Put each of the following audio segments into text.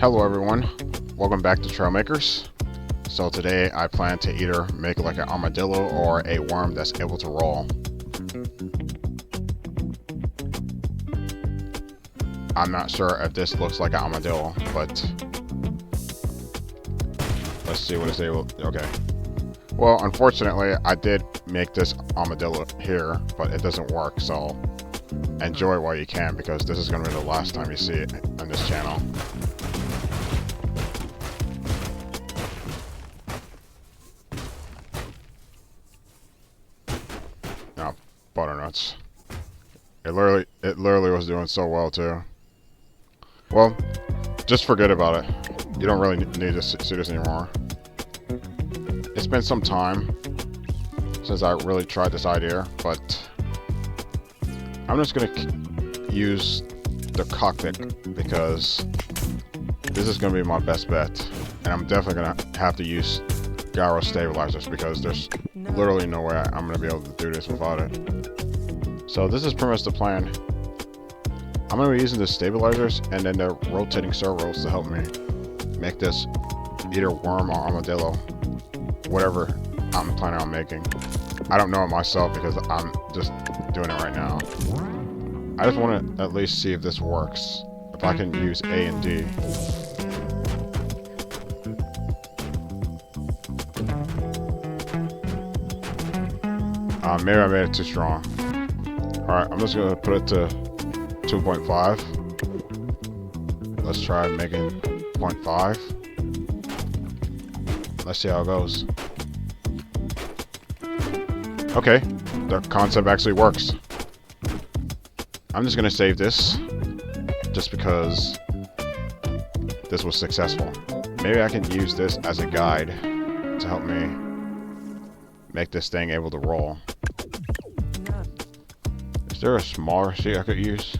Hello everyone, welcome back to Trailmakers. So today I plan to either make like an armadillo or a worm that's able to roll. I'm not sure if this looks like an armadillo, but let's see what it's able. Okay. Well, unfortunately, I did make this armadillo here, but it doesn't work, so enjoy it while you can, because this is going to be the last time you see it on this channel. Now, butternuts. It literally was doing so well too. Well, just forget about it. You don't really need to see this anymore. It's been some time since I really tried this idea, but I'm just gonna use the cockpit because this is gonna be my best bet, and I'm definitely gonna have to use gyro stabilizers because there's literally no way I'm gonna be able to do this without it. So this is pretty much the plan. I'm gonna be using the stabilizers and then the rotating servos to help me make this either worm or armadillo, whatever I'm planning on making. I don't know it myself because I'm just doing it right now. I just want to at least see if this works. If I can use A and D. Maybe I made it too strong. Alright, I'm just gonna put it to 2.5. Let's try making 0.5. Let's see how it goes. Okay, the concept actually works. I'm just gonna save this just because this was successful. Maybe I can use this as a guide to help me make this thing able to roll. Is there a smaller seat I could use?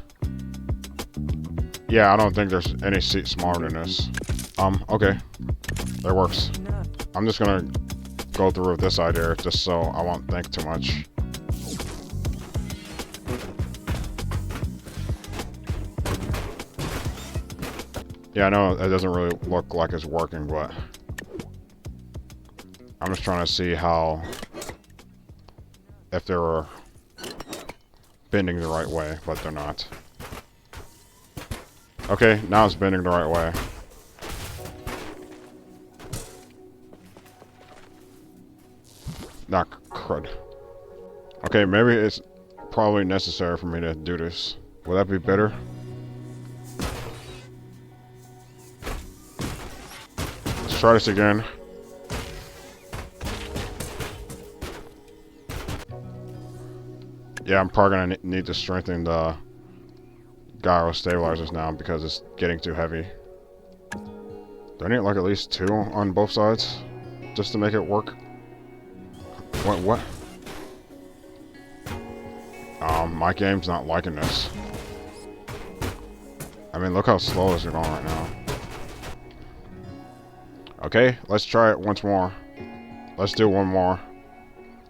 Yeah, I don't think there's any seat smaller than this. Okay. That works. I'm just gonna go through with this idea just so I won't think too much. Yeah, I know it doesn't really look like it's working, but I'm just trying to see if they were bending the right way, but they're not. Okay, now it's bending the right way. Not crud. Okay, maybe it's probably necessary for me to do this. Will that be better? Let's try this again. Yeah, I'm probably gonna need to strengthen the gyro stabilizers now because it's getting too heavy. Do I need like at least 2 on both sides just to make it work? What? My game's not liking this. I mean, look how slow this is going right now. Okay, let's try it once more. Let's do one more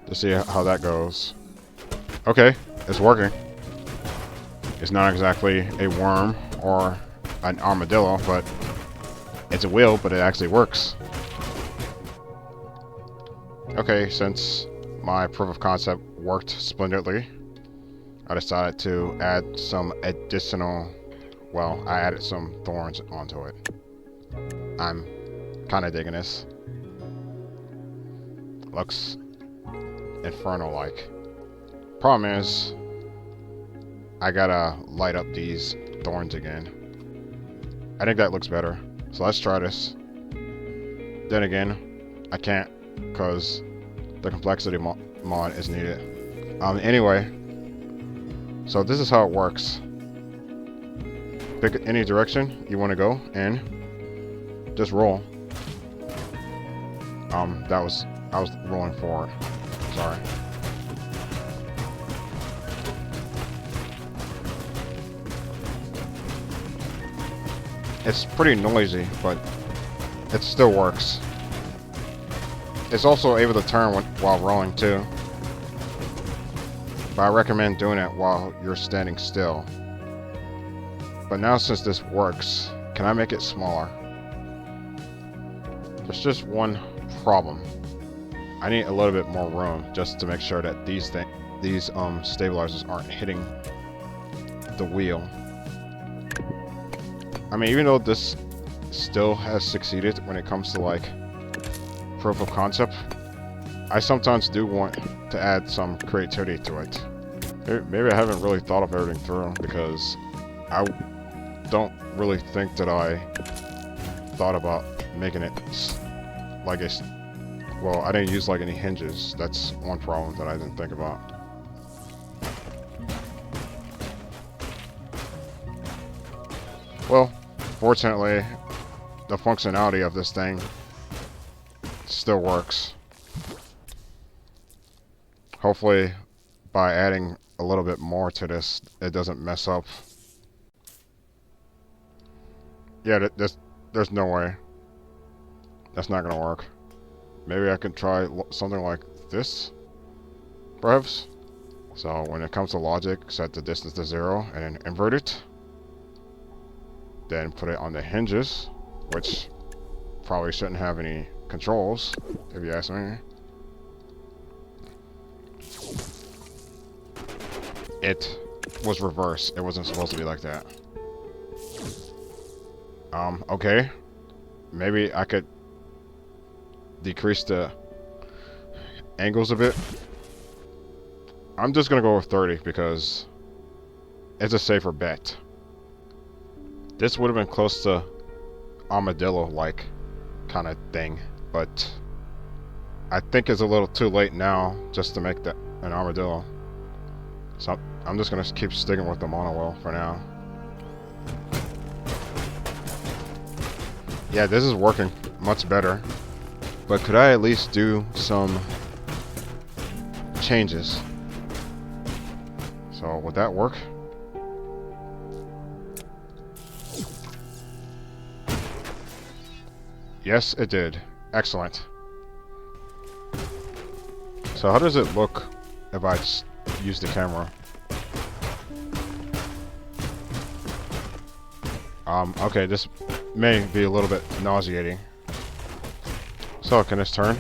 to see how that goes. Okay, it's working. It's not exactly a worm or an armadillo, but it's a wheel, but it actually works. Okay, since my proof of concept worked splendidly, I decided to add some additional, well, I added some thorns onto it. I'm kind of digging this. Looks inferno-like. Problem is, I gotta light up these thorns again. I think that looks better. So let's try this. Then again, I can't because the complexity mod is needed. Anyway, so this is how it works. Pick any direction you want to go and just roll. I was rolling forward. Sorry. It's pretty noisy, but it still works. It's also able to turn while rolling too. But I recommend doing it while you're standing still. But now since this works, can I make it smaller? There's just one problem. I need a little bit more room just to make sure that these stabilizers aren't hitting the wheel. I mean, even though this still has succeeded when it comes to like proof of concept, I sometimes do want to add some creativity to it. Maybe I haven't really thought of everything through, because I don't really think that I thought about making it like a... Well, I didn't use like any hinges. That's one problem that I didn't think about. Well, fortunately, the functionality of this thing still works. Hopefully, by adding a little bit more to this, it doesn't mess up. Yeah, there's no way. That's not gonna work. Maybe I could try something like this, perhaps. So when it comes to logic, set the distance to 0 and then invert it. Then put it on the hinges, which probably shouldn't have any controls, if you ask me. It was reversed. It wasn't supposed to be like that. Okay. Maybe I could decrease the angles a bit. I'm just gonna go with 30 because it's a safer bet. This would have been close to Armadillo-like kind of thing, but I think it's a little too late now just to make that an Armadillo. So I'm just gonna keep sticking with the monowheel for now. Yeah, this is working much better. But could I at least do some changes? So would that work? Yes, it did. Excellent. So how does it look if I use the camera? Okay, this may be a little bit nauseating. So, can this turn?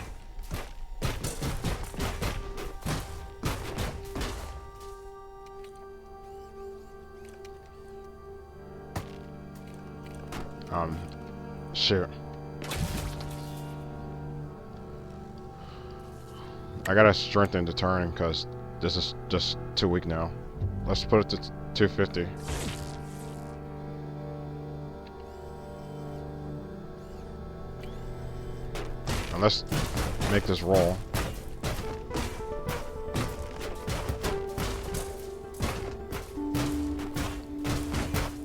Shoot. I gotta strengthen the turning because this is just too weak now. Let's put it to 250. And let's make this roll.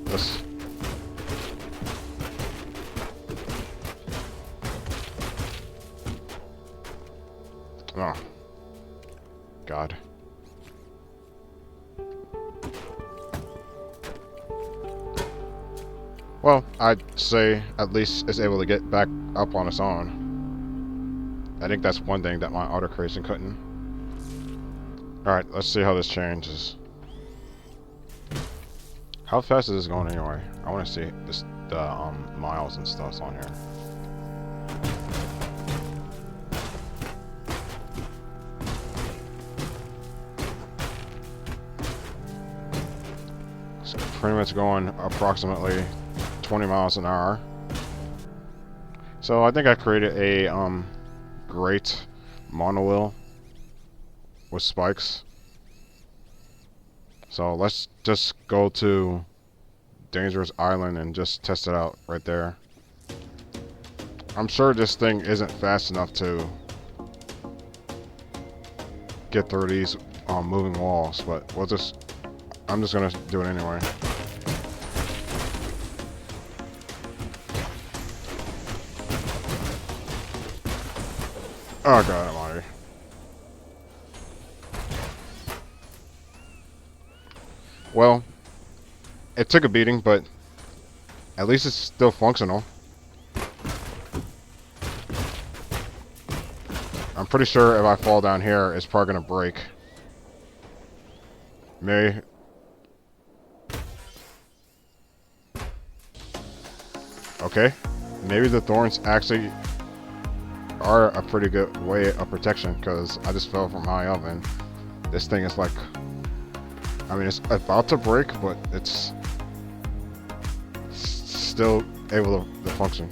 Let's... Oh. God. Well, I'd say at least it's able to get back up on its own. I think that's one thing that my auto-creation couldn't. Alright, let's see how this changes. How fast is this going anyway? I want to see this, the miles and stuff on here. So pretty much going approximately 20 miles an hour. So I think I created a great monowheel with spikes. So let's just go to Dangerous Island and just test it out right there. I'm sure this thing isn't fast enough to get through these moving walls, but we'll just... I'm just gonna do it anyway. Oh god almighty. Well, it took a beating, but at least it's still functional. I'm pretty sure if I fall down here, it's probably gonna break. Maybe. Okay. Maybe the thorns actually are a pretty good way of protection, because I just fell from high up, and this thing is like, I mean, it's about to break, but it's still able to function.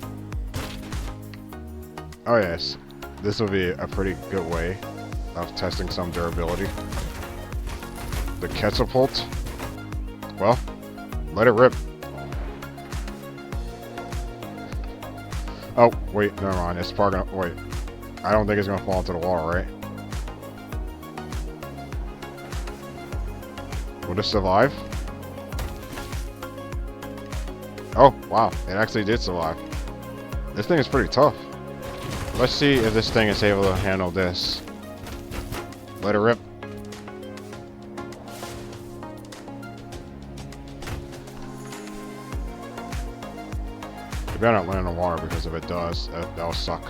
Oh yes, this will be a pretty good way of testing some durability. The catapult, well, let it rip. Oh, wait, never mind. It's probably gonna, wait. I don't think it's gonna fall into the water, right? Will this survive? Oh, wow. It actually did survive. This thing is pretty tough. Let's see if this thing is able to handle this. Let it rip. You better not land in the water, because if it does, that'll suck.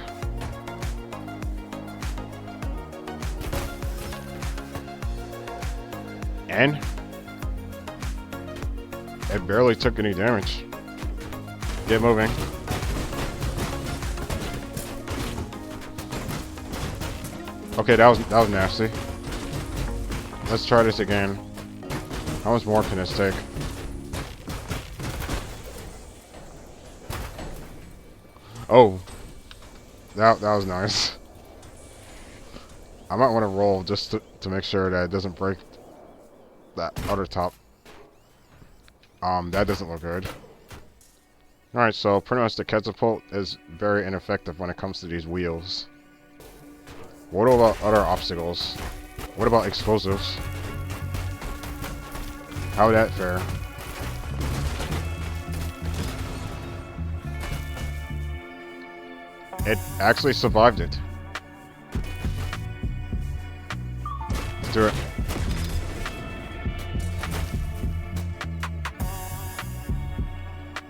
And it barely took any damage. Get moving. Okay, that was nasty. Let's try this again. How much more can this take? Oh, that was nice. I might want to roll just to make sure that it doesn't break that other top. That doesn't look good. Alright, so pretty much the catapult is very ineffective when it comes to these wheels. What about other obstacles? What about explosives? How would that fare? It actually survived it. Let's do it.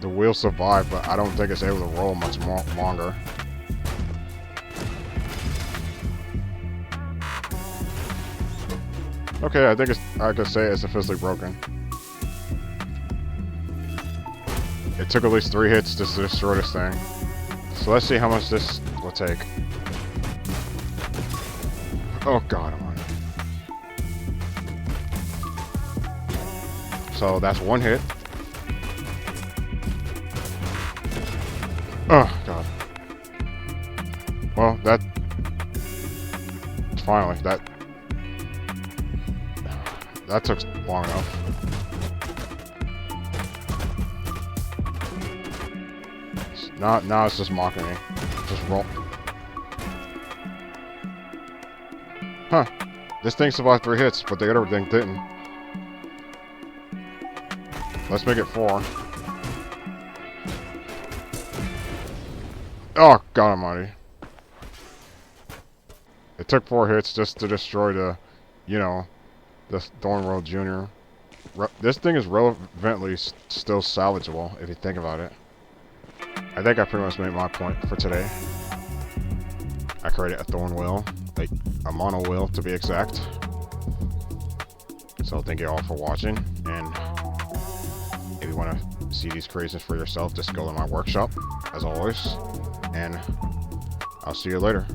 The wheel survived, but I don't think it's able to roll much more longer. Okay, I think I could say it's officially broken. It took at least 3 hits just to destroy this thing. So let's see how much this will take. Oh god, I'm on it. So that's 1 hit. Oh god. Well, that finally that took long enough. Now it's just mocking me. Just roll. Huh. This thing survived 3 hits, but the other thing didn't. Let's make it 4. Oh, God almighty. It took 4 hits just to destroy the, you know, the Thorn Jr. This thing is relevantly still salvageable, if you think about it. I think I pretty much made my point for today. I created a Thorn wheel, like a monowheel to be exact. So thank you all for watching, and if you want to see these creations for yourself, just go to my workshop, as always, and I'll see you later.